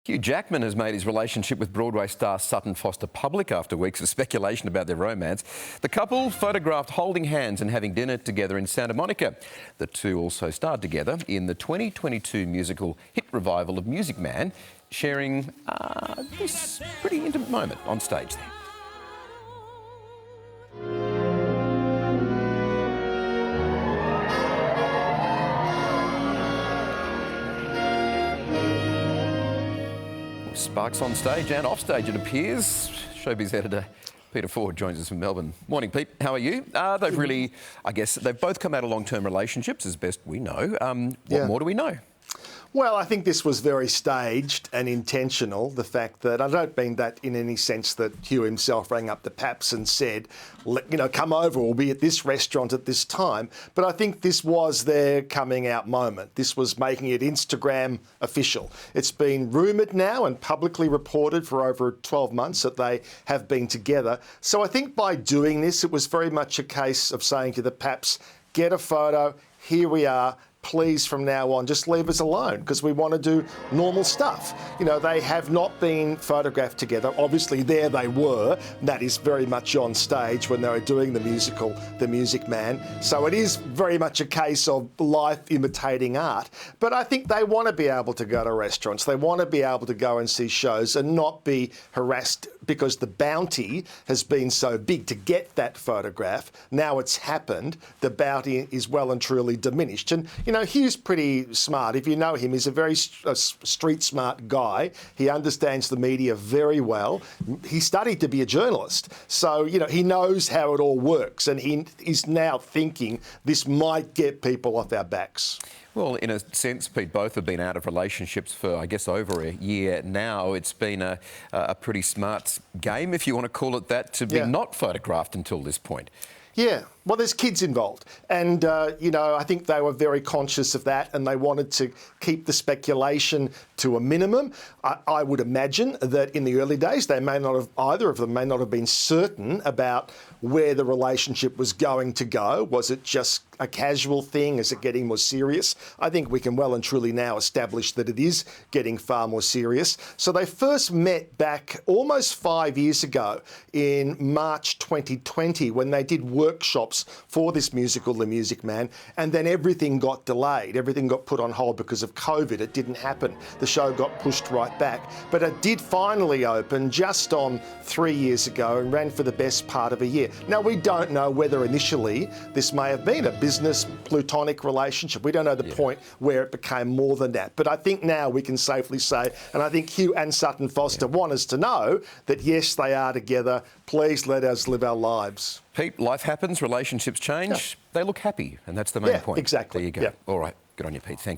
Hugh Jackman has made his relationship with Broadway star Sutton Foster public after weeks of speculation about their romance. The couple photographed holding hands and having dinner together in Santa Monica. The two also starred together in the 2022 musical hit revival of Music Man, sharing this pretty intimate moment on stage there. Sparks on stage and off stage, it appears. Showbiz editor Peter Ford joins us from Melbourne. Morning, Pete. How are you? They've really, I guess, they've both come out of long-term relationships, as best we know. What more do we know? Well, I think this was very staged and intentional, the fact that, I don't mean that in any sense that Hugh himself rang up the Paps and said, come over, we'll be at this restaurant at this time. But I think this was their coming out moment. This was making it Instagram official. It's been rumoured now and publicly reported for over 12 months that they have been together. So I think by doing this, it was very much a case of saying to the Paps, get a photo, here we are. Please, from now on, just leave us alone because we want to do normal stuff. They have not been photographed together. Obviously, there they were. That is very much on stage when they were doing the musical, The Music Man. So it is very much a case of life imitating art. But I think they want to be able to go to restaurants. They want to be able to go and see shows and not be harassed because the bounty has been so big to get that photograph. Now it's happened. The bounty is well and truly diminished. And, Hugh's pretty smart. If you know him, he's a very street smart guy. He understands the media very well. He studied to be a journalist. So, he knows how it all works. And he is now thinking this might get people off our backs. Well, in a sense, Pete, both have been out of relationships for, I guess, over a year now. It's been a pretty smart game, if you want to call it that, to be not photographed until this point. Yeah, well, there's kids involved. And, I think they were very conscious of that and they wanted to keep the speculation to a minimum. I would imagine that in the early days, either of them may not have been certain about where the relationship was going to go. Was it just a casual thing? Is it getting more serious? I think we can well and truly now establish that it is getting far more serious. So they first met back almost 5 years ago in March 2020 when they did workshops for this musical, The Music Man, and then everything got delayed. Everything got put on hold because of COVID. It didn't happen. The show got pushed right back. But it did finally open just on 3 years ago and ran for the best part of a year. Now, we don't know whether initially this may have been a business plutonic relationship. We don't know the point where it became more than that. But I think now we can safely say, and I think Hugh and Sutton Foster want us to know that, yes, they are together. Please let us live our lives. Pete, life happens, relationships change. They look happy, and that's the main point. Exactly. There you go. All right. Good on you, Pete. Thank you.